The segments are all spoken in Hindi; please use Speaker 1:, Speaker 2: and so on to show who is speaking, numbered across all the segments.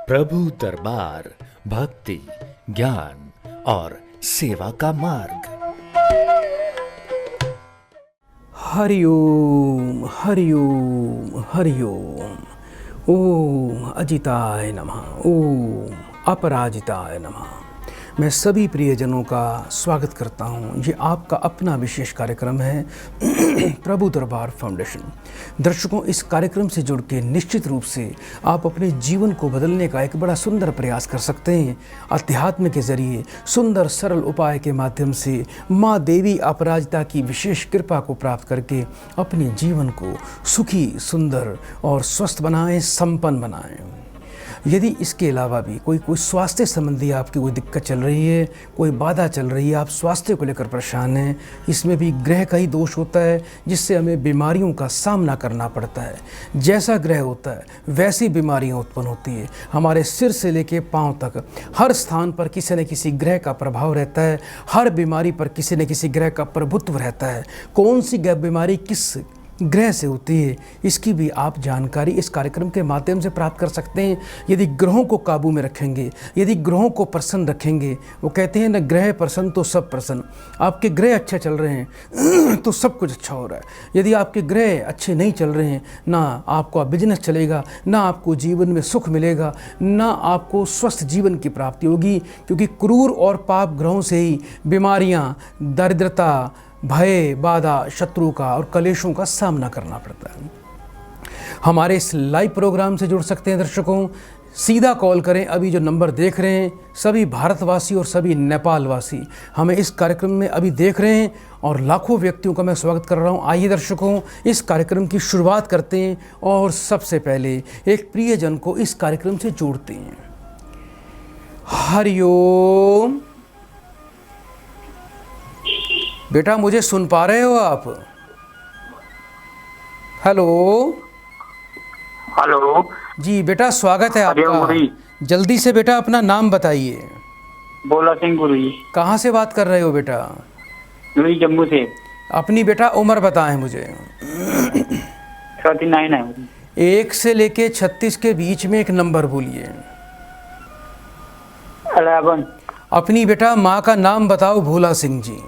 Speaker 1: प्रभु दरबार भक्ति, ज्ञान और सेवा का मार्ग।
Speaker 2: हरिओम हरिओम हरिओम। ओम अजिताय नमः, ओम अपराजिताय नमः। मैं सभी प्रियजनों का स्वागत करता हूं। ये आपका अपना विशेष कार्यक्रम है प्रभु दरबार फाउंडेशन। दर्शकों, इस कार्यक्रम से जुड़ के निश्चित रूप से आप अपने जीवन को बदलने का एक बड़ा सुंदर प्रयास कर सकते हैं। अध्यात्म के जरिए सुंदर सरल उपाय के माध्यम से माँ देवी अपराजिता की विशेष कृपा को प्राप्त करके अपने जीवन को सुखी, सुंदर और स्वस्थ बनाएं, संपन्न बनाएं। यदि इसके अलावा भी कोई स्वास्थ्य संबंधी आपकी कोई दिक्कत चल रही है, कोई बाधा चल रही है, आप स्वास्थ्य को लेकर परेशान हैं, इसमें भी ग्रह का ही दोष होता है जिससे हमें बीमारियों का सामना करना पड़ता है। जैसा ग्रह होता है वैसी बीमारियां उत्पन्न होती है। हमारे सिर से लेकर पांव तक हर स्थान पर किसी न किसी ग्रह का प्रभाव रहता है। हर बीमारी पर किसी न किसी ग्रह का प्रभुत्व रहता है। कौन सी बीमारी किस ग्रह से होती है, इसकी भी आप जानकारी इस कार्यक्रम के माध्यम से प्राप्त कर सकते हैं। यदि ग्रहों को काबू में रखेंगे, यदि ग्रहों को प्रसन्न रखेंगे, वो कहते हैं ना, ग्रह प्रसन्न तो सब प्रसन्न। आपके ग्रह अच्छे चल रहे हैं तो सब कुछ अच्छा हो रहा है। यदि आपके ग्रह अच्छे नहीं चल रहे हैं, ना आपका बिजनेस चलेगा, ना आपको जीवन में सुख मिलेगा, ना आपको स्वस्थ जीवन की प्राप्ति होगी, क्योंकि क्रूर और पाप ग्रहों से ही बीमारियाँ, दरिद्रता, भय, बाधा, शत्रु का और कलेशों का सामना करना पड़ता है। हमारे इस लाइव प्रोग्राम से जुड़ सकते हैं दर्शकों। सीधा कॉल करें, अभी जो नंबर देख रहे हैं सभी भारतवासी और सभी नेपालवासी हमें इस कार्यक्रम में अभी देख रहे हैं और लाखों व्यक्तियों का मैं स्वागत कर रहा हूं। आइए दर्शकों, इस कार्यक्रम की शुरुआत करते हैं और सबसे पहले एक प्रियजन को इस कार्यक्रम से जोड़ते हैं। हरिओम। बेटा, मुझे सुन पा रहे हो आप? हेलो
Speaker 3: हेलो
Speaker 2: जी बेटा, स्वागत है आपका। जल्दी से बेटा अपना नाम बताइए।
Speaker 3: बोला सिंह गुरु जी।
Speaker 2: कहाँ से बात कर रहे हो बेटा?
Speaker 3: जम्मू से।
Speaker 2: अपनी बेटा उम्र बताएं मुझे।
Speaker 3: 39 है।
Speaker 2: 1 से लेके 36 के बीच में एक नंबर बोलिए।
Speaker 3: 11।
Speaker 2: अपनी बेटा माँ का नाम बताओ। भोला सिंह जी।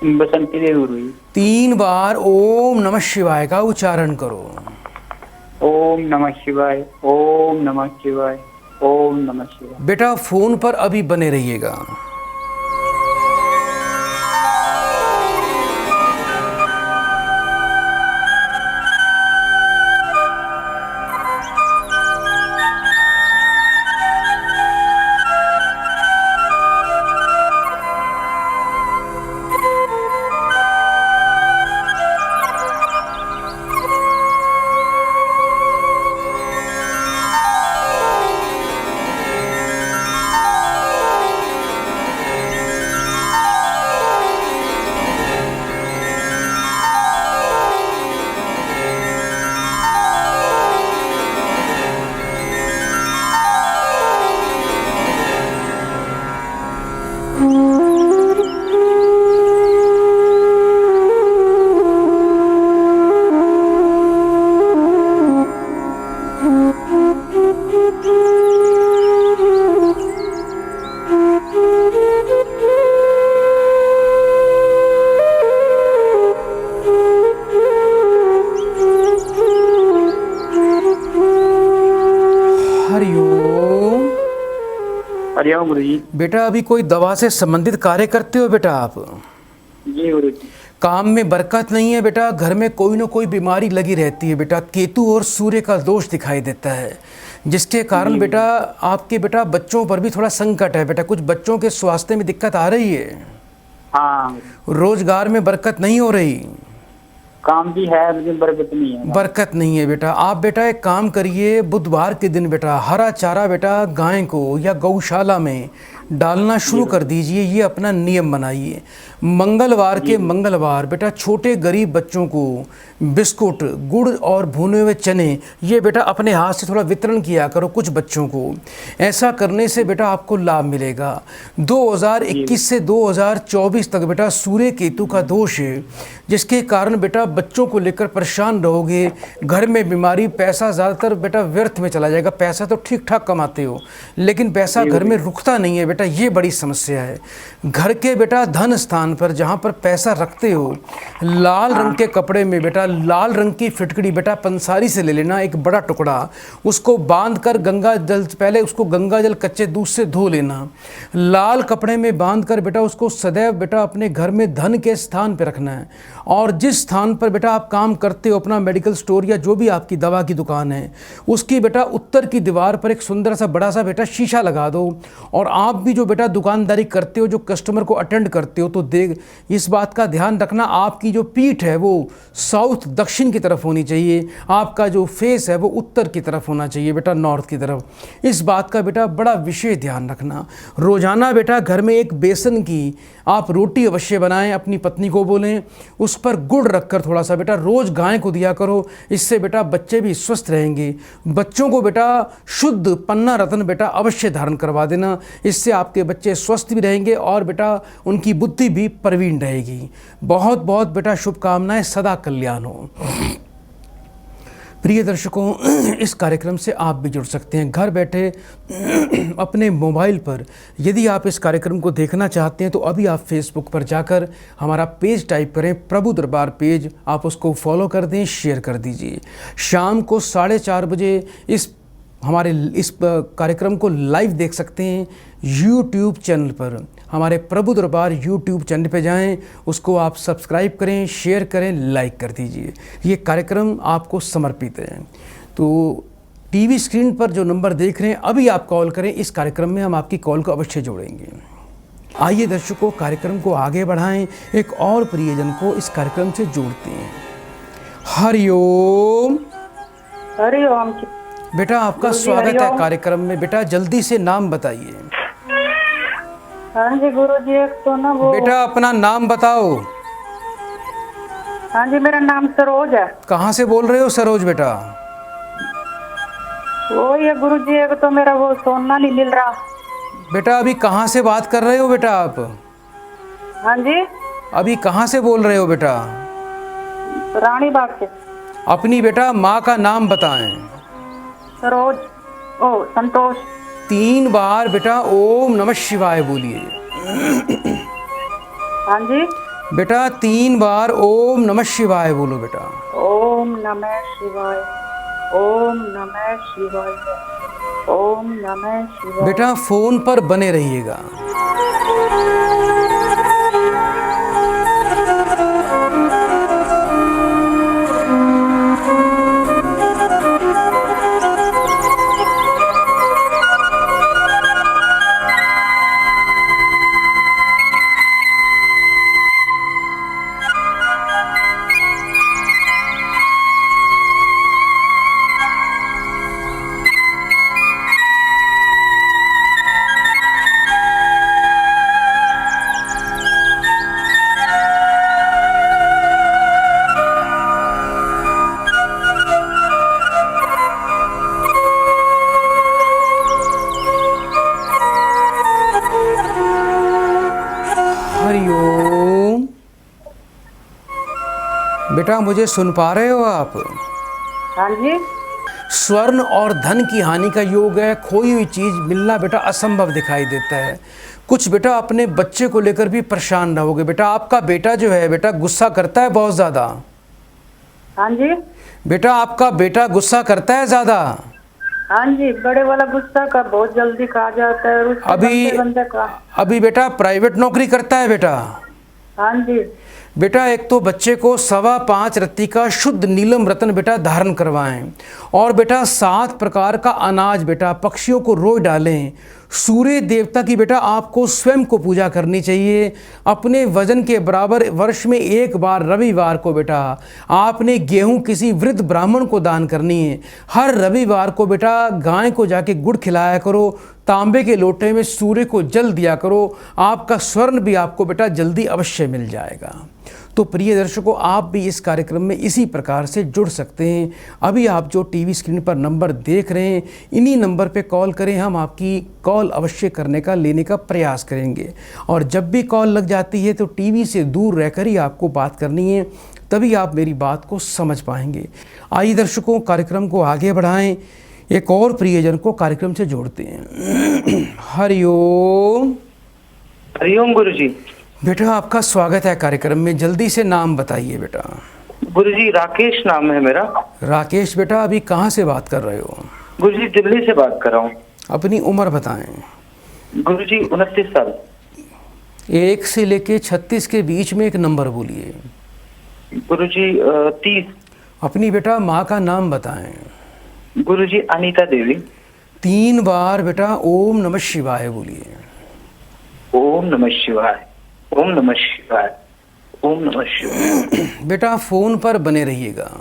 Speaker 3: बसंती देवी गुरु जी।
Speaker 2: 3 बार ओम नमः शिवाय का उच्चारण करो।
Speaker 3: ओम नमः शिवाय, ओम नमः शिवाय, ओम नमः शिवाय।
Speaker 2: बेटा फोन पर अभी बने रहिएगा।
Speaker 3: हरिओम गुरु जी।
Speaker 2: बेटा अभी कोई दवा से संबंधित कार्य करते हो बेटा आप?
Speaker 3: जी गुरु जी।
Speaker 2: काम में बरकत नहीं है बेटा, घर में कोई ना कोई बीमारी लगी रहती है बेटा। केतु और सूर्य का दोष दिखाई देता है, जिसके कारण बेटा आपके बेटा बच्चों पर भी थोड़ा संकट है बेटा। कुछ बच्चों के स्वास्थ्य में दिक्कत आ रही है।
Speaker 3: हाँ।
Speaker 2: रोजगार में बरकत नहीं हो रही।
Speaker 3: काम भी है लेकिन बरकत नहीं है।
Speaker 2: बरकत नहीं है बेटा। आप बेटा एक काम करिए, बुधवार के दिन बेटा हरा चारा बेटा गाय को या गौशाला में डालना शुरू कर दीजिए, ये अपना नियम बनाइए। मंगलवार के मंगलवार बेटा छोटे गरीब बच्चों को बिस्कुट, गुड़ और भुने हुए चने ये बेटा अपने हाथ से थोड़ा वितरण किया करो कुछ बच्चों को। ऐसा करने से बेटा आपको लाभ मिलेगा। 2021 से 2024 तक बेटा सूर्य केतु का दोष है, जिसके कारण बेटा बच्चों को लेकर परेशान रहोगे। घर में बीमारी, पैसा ज़्यादातर बेटा व्यर्थ में चला जाएगा। पैसा तो ठीक ठाक कमाते हो लेकिन पैसा घर में रुकता नहीं है बेटा, ये बड़ी समस्या है। घर के बेटा धन स्थान पर जहाँ पर पैसा रखते हो, लाल रंग के कपड़े में बेटा लाल रंग की फिटकड़ी बेटा पंसारी से ले लेना, एक बड़ा टुकड़ा, उसको बांध कर गंगा जल, पहले उसको गंगा जल कच्चे दूध से धो लेना। लाल कपड़े में बांध कर बेटा उसको सदैव बेटा अपने घर में धन के स्थान पर रखना है। और जिस स्थान पर बेटा आप काम करते हो, अपना मेडिकल स्टोर या जो भी आपकी दवा की दुकान है, उसकी बेटा उत्तर की दीवार पर एक सुंदर सा बड़ा सा बेटा शीशा लगा दो। और आप भी जो बेटा दुकानदारी करते हो, जो कस्टमर को अटेंड करते हो, तो देख इस बात का ध्यान रखना आपकी जो पीठ है वो साउथ दक्षिण की तरफ होनी चाहिए, आपका जो फेस है वो उत्तर की तरफ होना चाहिए बेटा, नॉर्थ की तरफ। इस बात का बेटा बड़ा विशेष ध्यान रखना। रोजाना बेटा घर में एक बेसन की आप रोटी अवश्य बनाएं, अपनी पत्नी को बोलें उस पर गुड़ रखकर थोड़ा सा बेटा रोज गाय को दिया करो। इससे बेटा बच्चे भी स्वस्थ रहेंगे। बच्चों को बेटा शुद्ध पन्ना रत्न बेटा अवश्य धारण करवा देना, इससे आपके बच्चे स्वस्थ भी रहेंगे और बेटा उनकी बुद्धि भी प्रवीण रहेगी। बहुत बहुत बेटा शुभकामनाएं, सदा कल्याण हो। प्रिय दर्शकों, इस कार्यक्रम से आप भी जुड़ सकते हैं घर बैठे अपने मोबाइल पर। यदि आप इस कार्यक्रम को देखना चाहते हैं तो अभी आप फेसबुक पर जाकर हमारा पेज टाइप करें, प्रभु दरबार पेज, आप उसको फॉलो कर दें, शेयर कर दीजिए। शाम को 4:30 बजे हमारे इस कार्यक्रम को लाइव देख सकते हैं यूट्यूब चैनल पर। हमारे प्रभु दरबार यूट्यूब चैनल पे जाएं, उसको आप सब्सक्राइब करें, शेयर करें, लाइक कर दीजिए। ये कार्यक्रम आपको समर्पित है। तो टीवी स्क्रीन पर जो नंबर देख रहे हैं अभी आप कॉल करें, इस कार्यक्रम में हम आपकी कॉल को अवश्य जोड़ेंगे। आइए दर्शकों, कार्यक्रम को आगे बढ़ाएं, एक और प्रियजन को इस कार्यक्रम से जोड़ते हैं। हरिओम।
Speaker 4: हरिओम
Speaker 2: बेटा आपका स्वागत है कार्यक्रम में। बेटा जल्दी से नाम बताइए।
Speaker 4: हाँ जी गुरु जी, एक तो ना वो
Speaker 2: बेटा अपना नाम बताओ।
Speaker 4: हाँ जी, मेरा नाम सरोज है।
Speaker 2: कहाँ से बोल रहे हो सरोज बेटा?
Speaker 4: वो ये गुरु जी, एक तो मेरा वो सोना नहीं मिल रहा।
Speaker 2: बेटा अभी कहाँ से बात कर रहे हो बेटा आप?
Speaker 4: हाँ जी,
Speaker 2: अभी कहाँ से बोल रहे हो बेटा?
Speaker 4: रानी बाग से।
Speaker 2: अपनी बेटा माँ का नाम बताएं।
Speaker 4: सरोज, ओ संतोष।
Speaker 2: 3 बार बेटा ओम नमः शिवाय बोलिए।
Speaker 4: हाँ जी
Speaker 2: बेटा 3 बार ओम नमः शिवाय बोलो बेटा।
Speaker 4: ओम नमः शिवाय, ओम नमः शिवाय, ओम नमः शिवाय।
Speaker 2: बेटा फोन पर बने रहिएगा। हरिओम। बेटा मुझे सुन पा रहे हो आप?
Speaker 4: हाँ जी।
Speaker 2: स्वर्ण और धन की हानि का योग है। खोई हुई चीज मिलना बेटा असंभव दिखाई देता है। कुछ बेटा अपने बच्चे को लेकर भी परेशान रहोगे। बेटा आपका बेटा जो है बेटा गुस्सा करता है बहुत ज्यादा।
Speaker 4: हाँ जी।
Speaker 2: बेटा आपका बेटा गुस्सा करता है ज्यादा।
Speaker 4: हाँ जी, बड़े वाला गुस्सा का बहुत जल्दी कहा जाता है। उसके बंदे का
Speaker 2: अभी बेटा प्राइवेट नौकरी करता है बेटा।
Speaker 4: हाँ जी।
Speaker 2: बेटा एक तो बच्चे को 5.25 रत्ती का शुद्ध नीलम रत्न बेटा धारण करवाएं और बेटा 7 प्रकार का अनाज बेटा पक्षियों को रोज डालें। सूर्य देवता की बेटा आपको स्वयं को पूजा करनी चाहिए। अपने वजन के बराबर वर्ष में 1 बार रविवार को बेटा आपने गेहूं किसी वृद्ध ब्राह्मण को दान करनी है। हर रविवार को बेटा गाय को जाके गुड़ खिलाया करो तांबे के लोटे में सूर्य को जल दिया करो, आपका स्वर्ण भी आपको बेटा जल्दी अवश्य मिल जाएगा। तो प्रिय दर्शकों, आप भी इस कार्यक्रम में इसी प्रकार से जुड़ सकते हैं। अभी आप जो टीवी स्क्रीन पर नंबर देख रहे हैं, इन्हीं नंबर पे कॉल करें, हम आपकी कॉल अवश्य लेने का प्रयास करेंगे। और जब भी कॉल लग जाती है तो टीवी से दूर रहकर ही आपको बात करनी है, तभी आप मेरी बात को समझ पाएंगे। आइए दर्शकों, कार्यक्रम को आगे बढ़ाएं, एक और प्रियजन को कार्यक्रम से जोड़ते हैं। हरिओम।
Speaker 3: हरिओम गुरुजी।
Speaker 2: बेटा आपका स्वागत है कार्यक्रम में, जल्दी से नाम बताइए बेटा।
Speaker 3: गुरुजी राकेश नाम है मेरा।
Speaker 2: राकेश बेटा, अभी कहाँ से बात कर रहे हो?
Speaker 3: गुरुजी दिल्ली से बात कर रहा हूँ।
Speaker 2: अपनी उम्र बताएं।
Speaker 3: गुरुजी 29 साल।
Speaker 2: 1 से लेके 36 के बीच में एक नंबर बोलिए।
Speaker 3: गुरुजी 30।
Speaker 2: अपनी बेटा माँ का नाम बताएं।
Speaker 3: गुरुजी अनीता देवी।
Speaker 2: 3 बार बेटा ओम नमः शिवाय बोलिए।
Speaker 3: ओम नमः शिवाय, ओम नमः शिवाय, ओम नमः शिवाय।
Speaker 2: बेटा फोन पर बने रहिएगा।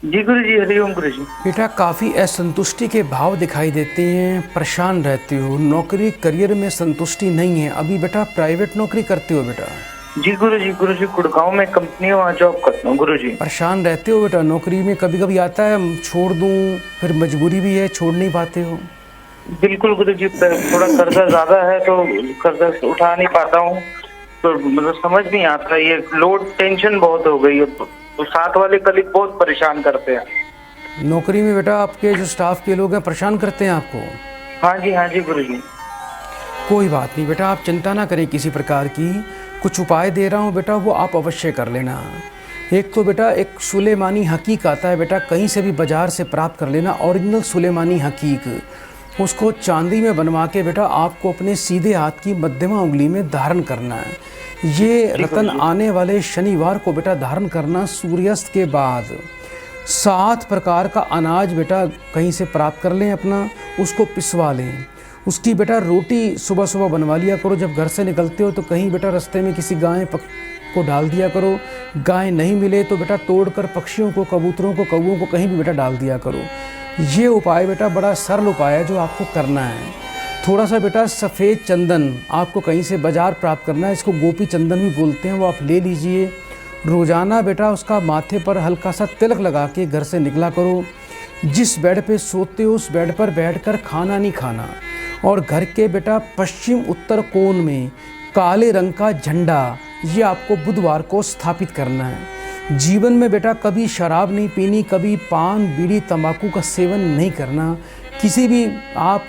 Speaker 3: जी गुरुजी, हरिओम गुरुजी।
Speaker 2: बेटा काफ़ी असंतुष्टि के भाव दिखाई देते हैं, परेशान रहते हो, नौकरी करियर में संतुष्टि नहीं है। अभी बेटा प्राइवेट नौकरी करते हो बेटा?
Speaker 3: जी गुरुजी, गुरुजी गुड़गांव में कंपनी में जॉब करता हूँ गुरुजी।
Speaker 2: परेशान रहते हो बेटा नौकरी में? कभी कभी आता है छोड़ दूँ, फिर मजबूरी भी है, छोड़ नहीं पाते हो?
Speaker 3: बिल्कुल गुरुजी, थोड़ा कर्जा ज्यादा है तो कर्जा उठा नहीं पाता हूँ, तो मतलब समझ नहीं आता, ये लोड टेंशन बहुत हो गई है, तो साथ वाले कलीग बहुत परेशान करते हैं।
Speaker 2: नौकरी में बेटा आपके जो स्टाफ के लोग हैं परेशान करते हैं आपको?
Speaker 3: हाँ जी गुरुजी।
Speaker 2: कोई बात नहीं बेटा, आप चिंता ना करें किसी प्रकार की। कुछ उपाय दे रहा हूँ बेटा, वो आप अवश्य कर लेना। एक तो बेटा एक सुलेमानी हकीक आता है बेटा, कहीं से भी बाज़ार से प्राप्त कर लेना, ओरिजिनल सुलेमानी हकीक। उसको चांदी में बनवा के बेटा आपको अपने सीधे हाथ की मध्यमा उंगली में धारण करना है। ये रतन आने वाले शनिवार को बेटा धारण करना, सूर्यास्त के बाद। 7 प्रकार का अनाज बेटा कहीं से प्राप्त कर लें अपना, उसको पिसवा लें। उसकी बेटा रोटी सुबह सुबह बनवा लिया करो, जब घर से निकलते हो तो कहीं बेटा रास्ते में किसी गाय को डाल दिया करो। गाय नहीं मिले तो बेटा तोड़कर पक्षियों को, कबूतरों को, कौवों को कहीं भी बेटा डाल दिया करो। ये उपाय बेटा बड़ा सरल उपाय है जो आपको करना है। थोड़ा सा बेटा सफ़ेद चंदन आपको कहीं से बाज़ार प्राप्त करना है, इसको गोपी चंदन भी बोलते हैं, वो आप ले लीजिए। रोज़ाना बेटा उसका माथे पर हल्का सा तिलक लगा के घर से निकला करो। जिस बेड पे सोते हो उस बेड पर बैठकर खाना नहीं खाना, और घर के बेटा पश्चिम उत्तर कोण में काले रंग का झंडा, ये आपको बुधवार को स्थापित करना है। जीवन में बेटा कभी शराब नहीं पीनी, कभी पान बीड़ी तंबाकू का सेवन नहीं करना, किसी भी आप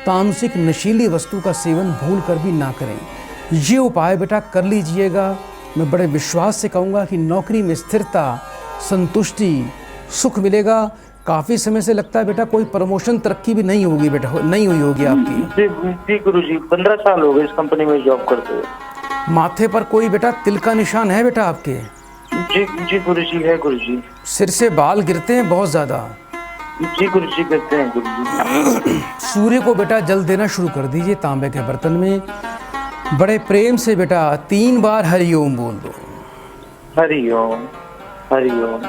Speaker 2: तामसिक नशीली वस्तु का सेवन भूल कर भी ना करें। ये उपाय बेटा कर लीजिएगा। मैं बड़े विश्वास से कहूँगा कि नौकरी में स्थिरता, संतुष्टि, सुख मिलेगा। काफ़ी समय से लगता है बेटा कोई प्रमोशन तरक्की भी नहीं होगी बेटा, नहीं हुई होगी आपकी।
Speaker 3: जी गुरुजी, 15 साल हो गए इस कंपनी में जॉब करते हुए।
Speaker 2: माथे पर कोई बेटा तिल का निशान है बेटा आपके?
Speaker 3: जी गुरुजी, है गुरुजी।
Speaker 2: सिर से बाल गिरते हैं बहुत ज़्यादा?
Speaker 3: जी गुरुजी, करते हैं गुरुजी।
Speaker 2: सूर्य को बेटा जल देना शुरू कर दीजिए तांबे के बर्तन में। बड़े प्रेम से बेटा 3 बार हरिओम बोल दो।
Speaker 3: हरिओम हरिओम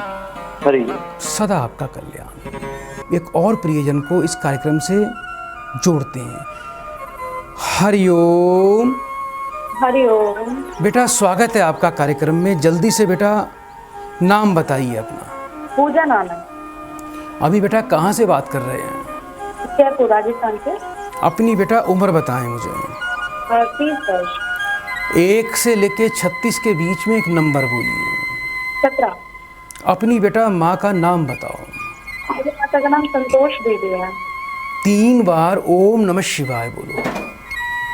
Speaker 3: हरिओम।
Speaker 2: सदा आपका कल्याण। एक और प्रियजन को इस कार्यक्रम से जोड़ते हैं। हरिओम
Speaker 4: हरिओम।
Speaker 2: बेटा स्वागत है आपका कार्यक्रम में। जल्दी से बेटा नाम बताइए अपना।
Speaker 4: पूजा नाम है।
Speaker 2: अभी बेटा कहाँ से बात कर रहे हैं?
Speaker 4: जयपुर राजस्थान से।
Speaker 2: अपनी बेटा उम्र बताएं मुझे।
Speaker 4: 30 वर्ष।
Speaker 2: 1 से लेके 36 के बीच में एक नंबर बोलिए।
Speaker 4: 17।
Speaker 2: अपनी बेटा माँ का नाम बताओ।
Speaker 4: मेरी माता का नाम संतोष देवी है।
Speaker 2: 3 बार ओम नमः शिवाय बोलो।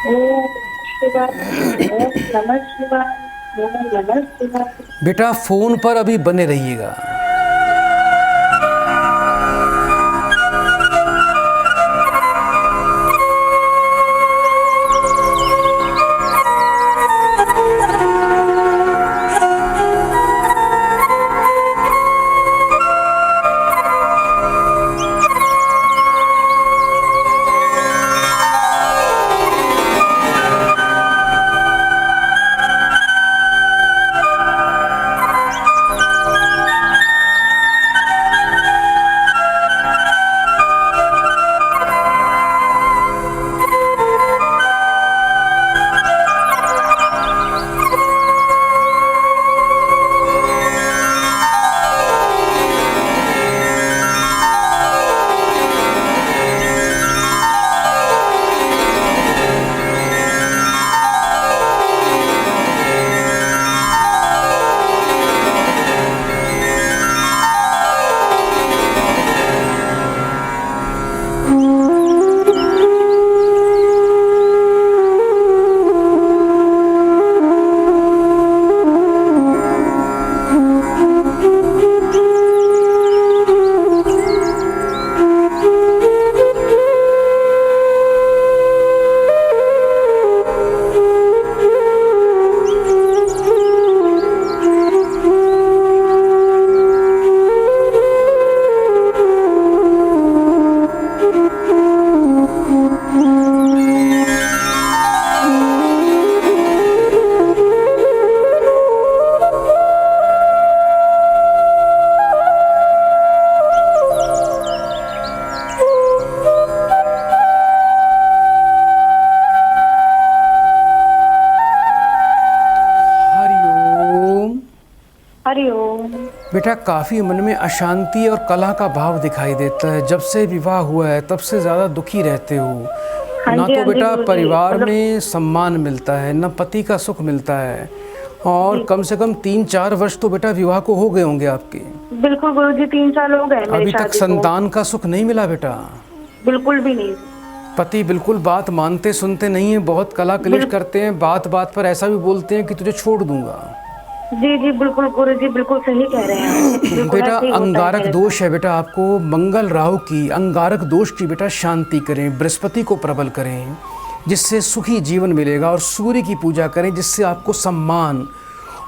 Speaker 4: ओम शिवाय, ओम नमः शिवाय, ओम नमः शिवाय।
Speaker 2: बेटा फोन पर अभी बने रहिएगा।
Speaker 4: हरिओम।
Speaker 2: बेटा काफ़ी मन में अशांति और कलह का भाव दिखाई देता है। जब से विवाह हुआ है तब से ज़्यादा दुखी रहते हो। ना तो बेटा परिवार में सम्मान मिलता है, ना पति का सुख मिलता है, और कम से कम 3-4 वर्ष तो बेटा विवाह को हो गए होंगे आपके।
Speaker 4: बिल्कुल गुरुजी, 3 साल हो गए मेरी
Speaker 2: अभी तक
Speaker 4: शादी को।
Speaker 2: संतान का सुख नहीं मिला बेटा।
Speaker 4: बिल्कुल भी नहीं।
Speaker 2: पति बिल्कुल बात मानते सुनते नहीं है, बहुत कला कलेश करते हैं, बात बात पर ऐसा भी बोलते हैं कि तुझे छोड़ दूंगा।
Speaker 4: जी जी बिल्कुल गुरुजी, बिल्कुल सही कह रहे हैं बिल्कुल
Speaker 2: बेटा
Speaker 4: ऐसे ही होता है
Speaker 2: अंगारक
Speaker 4: मेरे
Speaker 2: दोष है बेटा। आपको मंगल राहु की अंगारक दोष की बेटा शांति करें, बृहस्पति को प्रबल करें जिससे सुखी जीवन मिलेगा, और सूर्य की पूजा करें जिससे आपको सम्मान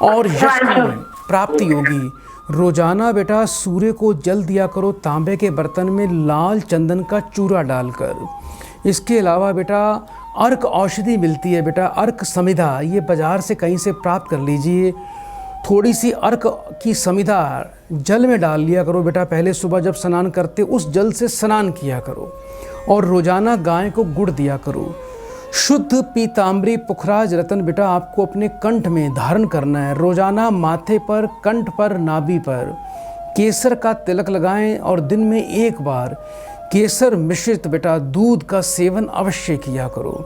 Speaker 2: और यश की प्राप्ति होगी। रोजाना बेटा सूर्य को जल दिया करो तांबे के बर्तन में लाल चंदन का चूरा डालकर। इसके अलावा बेटा अर्क औषधि मिलती है बेटा, अर्क समिधा, ये बाजार से कहीं से प्राप्त कर लीजिए। थोड़ी सी अर्क की समिधा जल में डाल लिया करो बेटा। पहले सुबह जब स्नान करते उस जल से स्नान किया करो, और रोजाना गाय को गुड़ दिया करो। शुद्ध पीताम्बरी पुखराज रतन बेटा आपको अपने कंठ में धारण करना है। रोजाना माथे पर, कंठ पर, नाभि पर केसर का तिलक लगाएं, और दिन में 1 बार केसर मिश्रित बेटा दूध का सेवन अवश्य किया करो।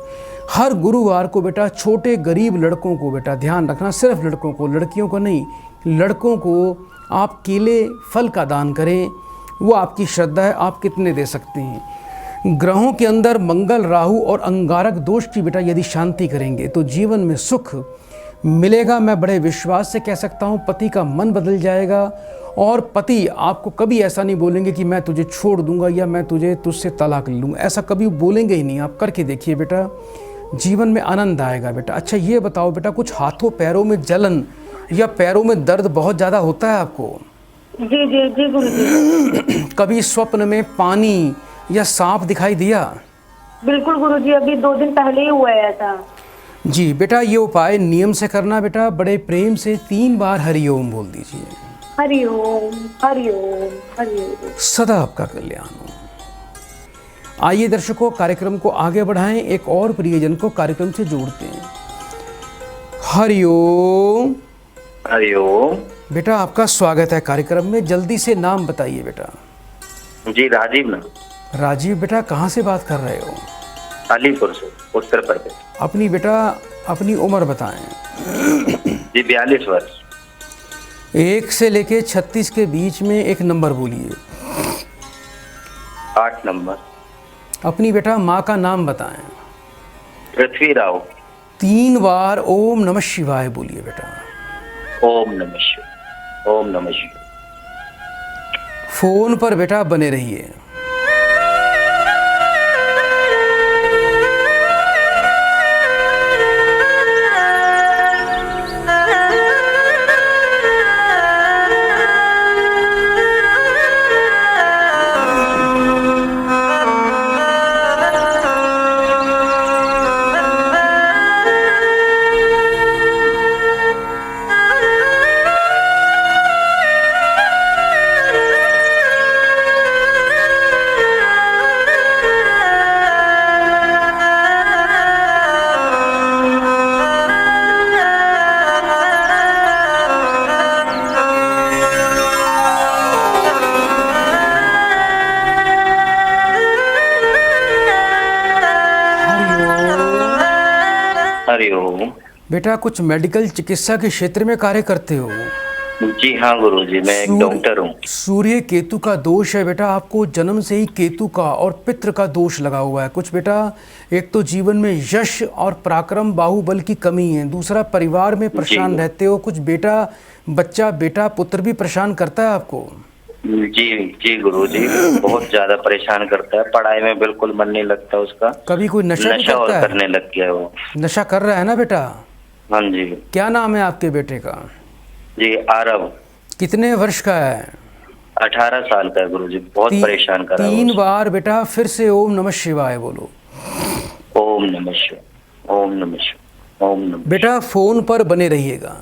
Speaker 2: हर गुरुवार को बेटा छोटे गरीब लड़कों को बेटा, ध्यान रखना सिर्फ लड़कों को, लड़कियों को नहीं, लड़कों को आप केले फल का दान करें। वो आपकी श्रद्धा है, आप कितने दे सकते हैं। ग्रहों के अंदर मंगल राहु और अंगारक दोष की बेटा यदि शांति करेंगे तो जीवन में सुख मिलेगा। मैं बड़े विश्वास से कह सकता हूँ पति का मन बदल जाएगा, और पति आपको कभी ऐसा नहीं बोलेंगे कि मैं तुझे छोड़ दूंगा या मैं तुझसे तलाक ले लूँगा, ऐसा कभी बोलेंगे ही नहीं। आप करके देखिए बेटा, जीवन में आनंद आएगा बेटा। अच्छा ये बताओ बेटा, कुछ हाथों पैरों में जलन या पैरों में दर्द बहुत ज़्यादा होता है आपको?
Speaker 4: जी जी जी गुरुजी।
Speaker 2: कभी स्वप्न में पानी या सांप दिखाई दिया?
Speaker 4: बिल्कुल गुरुजी, अभी 2 दिन पहले ही हुआ है ऐसा।
Speaker 2: जी बेटा, ये उपाय नियम से करना बेटा। बड़े प्रेम से 3 बार हरिओम बोल दीजिए।
Speaker 4: हरिओम हरिओम हरिओम।
Speaker 2: सदा आपका कल्याण हो। आइए दर्शकों, कार्यक्रम को आगे बढ़ाएं, एक और प्रियजन को कार्यक्रम से जोड़ते हैं। हरिओम।
Speaker 3: हरिओम।
Speaker 2: बेटा आपका स्वागत है कार्यक्रम में, जल्दी से नाम बताइए बेटा।
Speaker 3: जी राजीव ना।
Speaker 2: राजीव बेटा कहाँ से बात कर रहे हो?
Speaker 3: अलीपुर से, उत्तर प्रदेश।
Speaker 2: अपनी बेटा अपनी उम्र बताएं।
Speaker 3: जी 42 वर्ष।
Speaker 2: 1 से लेके 36 के बीच में एक नंबर बोलिए।
Speaker 3: 8 नंबर।
Speaker 2: अपनी बेटा माँ का नाम बताएं।
Speaker 3: पृथ्वी राव।
Speaker 2: 3 बार ओम नमः शिवाय बोलिए बेटा।
Speaker 3: ओम नमः शिवाय, ओम नमः शिवाय।
Speaker 2: फोन पर बेटा बने रहिए।
Speaker 3: हरिओम।
Speaker 2: बेटा कुछ मेडिकल चिकित्सा के क्षेत्र में कार्य करते हो?
Speaker 3: जी हाँ गुरुजी, मैं एक डॉक्टर हूँ।
Speaker 2: सूर्य केतु का दोष है बेटा, आपको जन्म से ही केतु का और पितृ का दोष लगा हुआ है। कुछ बेटा एक तो जीवन में यश और पराक्रम बाहुबल की कमी है, दूसरा परिवार में परेशान रहते हो। कुछ बेटा बच्चा बेटा पुत्र भी परेशान करता है आपको?
Speaker 3: जी जी गुरुजी, बहुत ज्यादा परेशान करता है। पढ़ाई में बिल्कुल मन नहीं लगता उसका।
Speaker 2: कभी कोई नशा भी
Speaker 3: और
Speaker 2: करता है?
Speaker 3: करने लग गया वो।
Speaker 2: नशा कर रहा है ना बेटा?
Speaker 3: हाँ जी।
Speaker 2: क्या नाम है आपके बेटे का?
Speaker 3: जी आरव।
Speaker 2: कितने वर्ष का है?
Speaker 3: 18 साल का है गुरुजी, बहुत परेशान कर रहा है।
Speaker 2: 3 बार बेटा फिर से ओम नमः शिवाय बोलो।
Speaker 3: ओम नमः शिवाय, ओम नमः शिवाय, ओम नमः।
Speaker 2: बेटा फोन पर बने रहिएगा।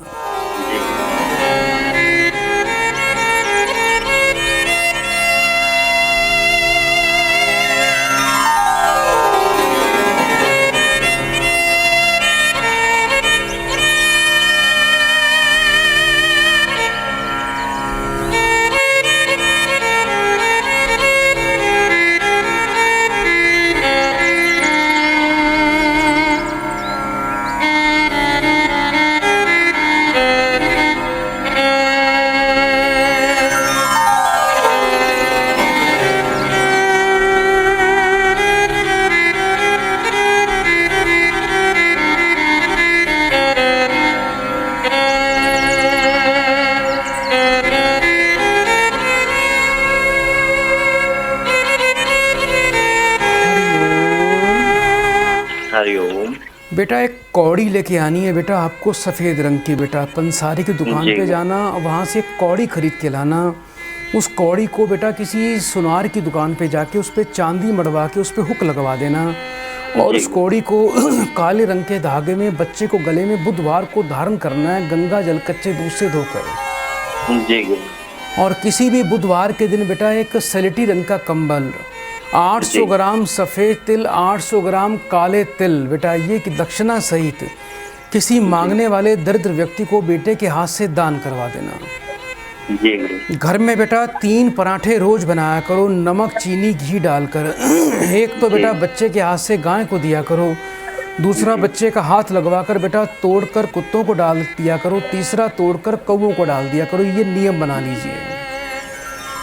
Speaker 3: हरिओम।
Speaker 2: बेटा एक कौड़ी लेके आनी है बेटा आपको, सफ़ेद रंग की। बेटा पंसारी की दुकान पे जाना, वहाँ से एक कौड़ी खरीद के लाना। उस कौड़ी को बेटा किसी सुनार की दुकान पे जाके उस पर चांदी मड़वा के उस पर हुक लगवा देना, और उस कौड़ी को काले रंग के धागे में बच्चे को गले में बुधवार को धारण करना है, गंगा जल कच्चे दूध से धोकर।
Speaker 3: जी।
Speaker 2: और किसी भी बुधवार के दिन बेटा एक सलेटी रंग का कंबल, 800 ग्राम सफ़ेद तिल, 800 ग्राम काले तिल बेटा, ये कि दक्षिणा सहित किसी मांगने वाले दरिद्र व्यक्ति को बेटे के हाथ से दान करवा देना।
Speaker 3: जी।
Speaker 2: घर में बेटा 3 पराठे रोज बनाया करो, नमक चीनी घी डालकर। एक तो बेटा बच्चे के हाथ से गाय को दिया करो, दूसरा बच्चे का हाथ लगवाकर बेटा तोड़कर कुत्तों को डाल दिया करो, तीसरा तोड़कर कौवों को डाल दिया करो। ये नियम बना लीजिए।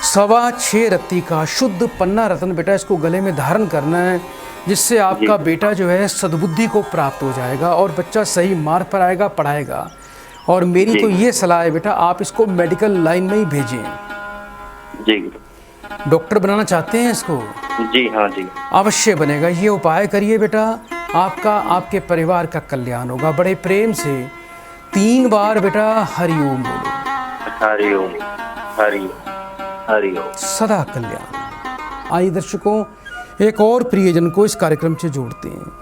Speaker 2: 6.25 रत्ती का शुद्ध पन्ना रत्न बेटा इसको गले में धारण करना है, जिससे आपका बेटा जो है सद्बुद्धि को प्राप्त हो जाएगा और बच्चा सही मार्ग पर आएगा, पढ़ाएगा। और मेरी तो ये सलाह है बेटा, आप इसको मेडिकल लाइन में ही भेजें।
Speaker 3: जी।
Speaker 2: डॉक्टर बनाना चाहते हैं इसको?
Speaker 3: जी हाँ जी।
Speaker 2: अवश्य बनेगा। ये उपाय करिए बेटा, आपका आपके परिवार का कल्याण होगा। बड़े प्रेम से 3 बार बेटा हरिओम बोलो।
Speaker 3: हरिओम, हरिओम, हरिओम।
Speaker 2: सदा कल्याण। आइए दर्शकों, एक और प्रियजन को इस कार्यक्रम से जोड़ते हैं।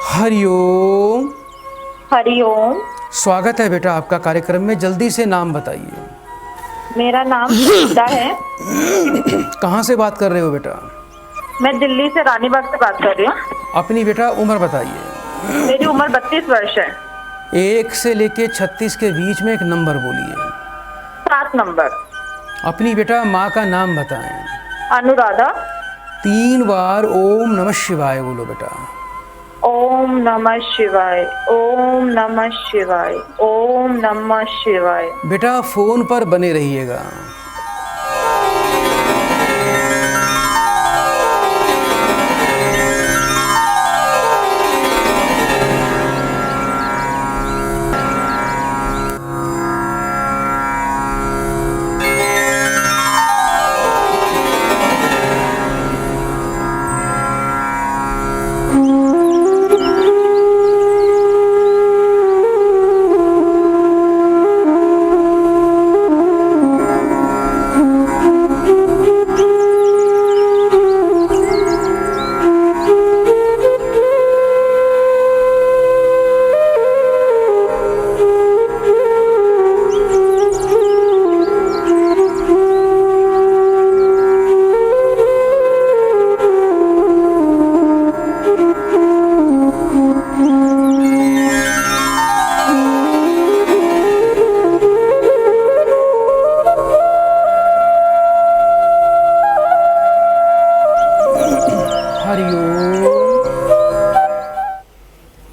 Speaker 2: हरिओम।
Speaker 4: हरिओम।
Speaker 2: स्वागत है बेटा आपका कार्यक्रम में, जल्दी से नाम बताइए।
Speaker 4: मेरा नाम सुनीता है।
Speaker 2: कहाँ से बात कर रहे हो बेटा?
Speaker 4: मैं दिल्ली से, रानीबाग से बात कर रही हूँ।
Speaker 2: अपनी बेटा उम्र बताइए।
Speaker 4: मेरी उम्र 32 वर्ष है।
Speaker 2: 1 से लेके 36 के बीच में एक नंबर बोलिए।
Speaker 4: 7 नंबर।
Speaker 2: अपनी बेटा माँ का नाम बताएं।
Speaker 4: अनुराधा।
Speaker 2: 3 बार ओम नमः शिवाय बोलो बेटा।
Speaker 4: ओम नमः शिवाय, ओम नमः शिवाय, ओम नमः शिवाय।
Speaker 2: बेटा फ़ोन पर बने रहिएगा।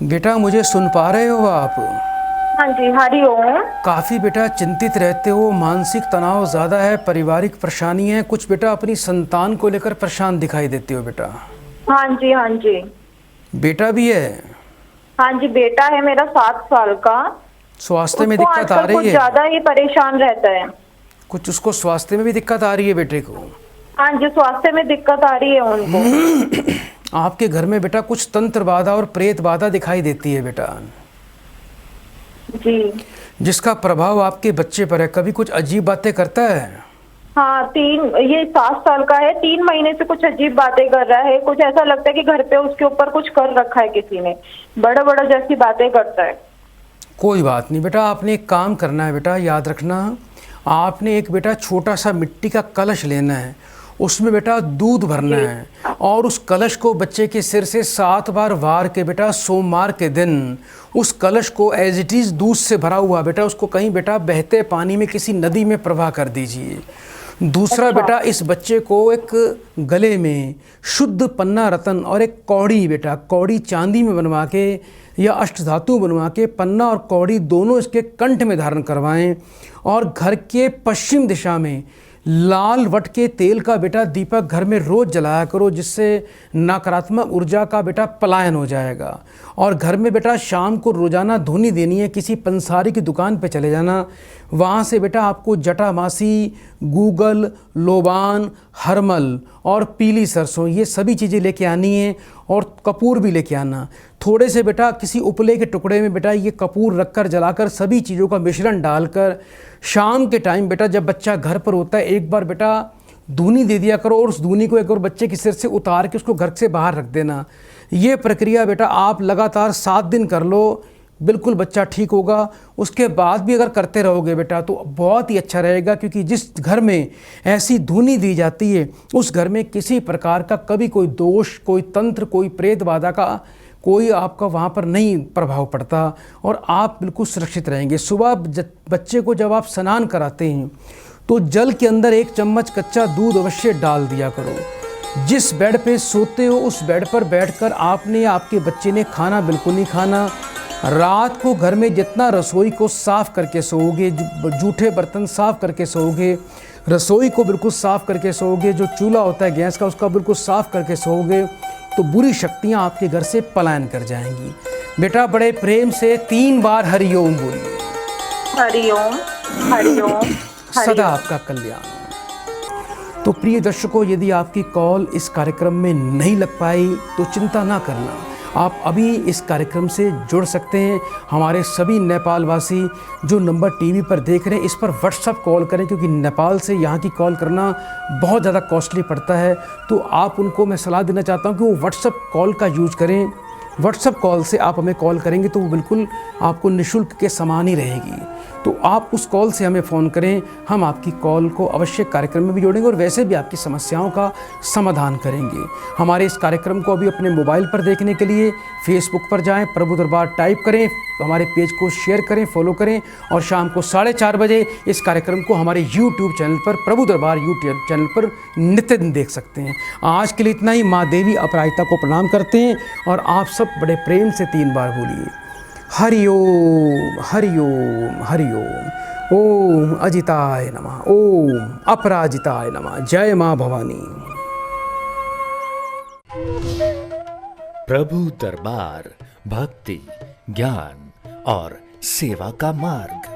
Speaker 2: बेटा मुझे सुन पा रहे हो आप?
Speaker 4: हाँ जी, हरिओम।
Speaker 2: काफ़ी बेटा चिंतित रहते हो, मानसिक तनाव ज़्यादा है, पारिवारिक परेशानी है, कुछ बेटा अपनी संतान को लेकर परेशान दिखाई देते हो बेटा।
Speaker 4: हाँ जी, हाँ जी।
Speaker 2: बेटा भी है?
Speaker 4: हाँ जी, बेटा है मेरा 7 साल का।
Speaker 2: स्वास्थ्य में
Speaker 4: उसको
Speaker 2: दिक्कत आ
Speaker 4: आजकल
Speaker 2: रही
Speaker 4: कुछ
Speaker 2: है?
Speaker 4: ज्यादा ही परेशान रहता है।
Speaker 2: कुछ उसको स्वास्थ्य में भी दिक्कत आ रही है बेटे को?
Speaker 4: हाँ जी, स्वास्थ्य में दिक्कत आ रही है उनको।
Speaker 2: आपके घर में बेटा कुछ तंत्र बाधा और प्रेत बाधा दिखाई देती है बेटा,
Speaker 4: जी।
Speaker 2: जिसका प्रभाव आपके बच्चे पर है। कभी कुछ अजीब बातें करता है?
Speaker 4: हाँ, ये 7 साल का है, 3 महीने से कुछ अजीब बातें कर रहा है। कुछ ऐसा लगता है कि घर पे उसके ऊपर कुछ कर रखा है किसी ने, बड़ा बड़ा जैसी बातें करता है।
Speaker 2: कोई बात नहीं बेटा, आपने एक काम करना है बेटा, याद रखना। आपने एक बेटा छोटा सा मिट्टी का कलश लेना है, उसमें बेटा दूध भरना है और उस कलश को बच्चे के सिर से 7 बार वार के बेटा सोमवार के दिन उस कलश को एज इट इज़ दूध से भरा हुआ बेटा उसको कहीं बेटा बहते पानी में किसी नदी में प्रवाह कर दीजिए। दूसरा बेटा इस बच्चे को एक गले में शुद्ध पन्ना रतन और एक कौड़ी बेटा, कौड़ी चांदी में बनवा के या अष्टधातु बनवा के पन्ना और कौड़ी दोनों इसके कंठ में धारण करवाएं और घर के पश्चिम दिशा में लाल वट के तेल का बेटा दीपक घर में रोज़ जलाया करो, जिससे नकारात्मक ऊर्जा का बेटा पलायन हो जाएगा। और घर में बेटा शाम को रोज़ाना धुनी देनी है, किसी पंसारी की दुकान पे चले जाना, वहाँ से बेटा आपको जटामासी, गूगल, लोबान, हरमल और पीली सरसों ये सभी चीज़ें लेके आनी है और कपूर भी लेके आना। थोड़े से बेटा किसी उपले के टुकड़े में बेटा ये कपूर रखकर जलाकर सभी चीज़ों का मिश्रण डालकर शाम के टाइम बेटा जब बच्चा घर पर होता है एक बार बेटा धूनी दे दिया करो और उस धूनी को एक और बच्चे के सिर से उतार के उसको घर से बाहर रख देना। ये प्रक्रिया बेटा आप लगातार 7 दिन कर लो, बिल्कुल बच्चा ठीक होगा। उसके बाद भी अगर करते रहोगे बेटा तो बहुत ही अच्छा रहेगा, क्योंकि जिस घर में ऐसी धूनी दी जाती है उस घर में किसी प्रकार का कभी कोई दोष, कोई तंत्र, कोई प्रेत बाधा का कोई आपका वहाँ पर नहीं प्रभाव पड़ता और आप बिल्कुल सुरक्षित रहेंगे। सुबह बच्चे को जब आप स्नान कराते हैं तो जल के अंदर 1 चम्मच कच्चा दूध अवश्य डाल दिया करो। जिस बेड पे सोते हो उस बेड पर बैठकर आपने या आपके बच्चे ने खाना बिल्कुल नहीं खाना। रात को घर में जितना रसोई को साफ़ करके सोओगे, जूठे बर्तन साफ़ करके सोओगे, रसोई को बिल्कुल साफ़ करके सोओगे, जो चूल्हा होता है गैस का उसका बिल्कुल साफ़ करके सोओगे तो बुरी शक्तियाँ आपके घर से पलायन कर जाएंगी। बेटा बड़े प्रेम से 3 बार हरिओम बोलिए।
Speaker 4: हरिओम, हरिओम,
Speaker 2: सदा आपका कल्याण हो। तो प्रिय दर्शकों, यदि आपकी कॉल इस कार्यक्रम में नहीं लग पाई तो चिंता ना करना, आप अभी इस कार्यक्रम से जुड़ सकते हैं। हमारे सभी नेपाल वासी जो नंबर टीवी पर देख रहे हैं इस पर व्हाट्सएप कॉल करें, क्योंकि नेपाल से यहाँ की कॉल करना बहुत ज़्यादा कॉस्टली पड़ता है। तो आप उनको मैं सलाह देना चाहता हूँ कि वो व्हाट्सएप कॉल का यूज़ करें। व्हाट्सएप कॉल से आप हमें कॉल करेंगे तो वो बिल्कुल आपको निःशुल्क के समान ही रहेगी। तो आप उस कॉल से हमें फ़ोन करें, हम आपकी कॉल को अवश्य कार्यक्रम में भी जोड़ेंगे और वैसे भी आपकी समस्याओं का समाधान करेंगे। हमारे इस कार्यक्रम को अभी अपने मोबाइल पर देखने के लिए फेसबुक पर जाएं, प्रभु दरबार टाइप करें, हमारे पेज को शेयर करें, फॉलो करें और शाम को 4:30 बजे इस कार्यक्रम को हमारे यूट्यूब चैनल पर, प्रभु दरबार यूट्यूब चैनल पर नित्य दिन देख सकते हैं। आज के लिए इतना ही। माँ देवी अपराजिता को प्रणाम करते हैं और आप सब बड़े प्रेम से 3 बार बोलिए हरि ओम हरि ओम हरि ओम। ओम अजिताय नमः, ओम अपराजिताय नमः। जय माँ भवानी।
Speaker 1: प्रभु दरबार भक्ति, ज्ञान और सेवा का मार्ग।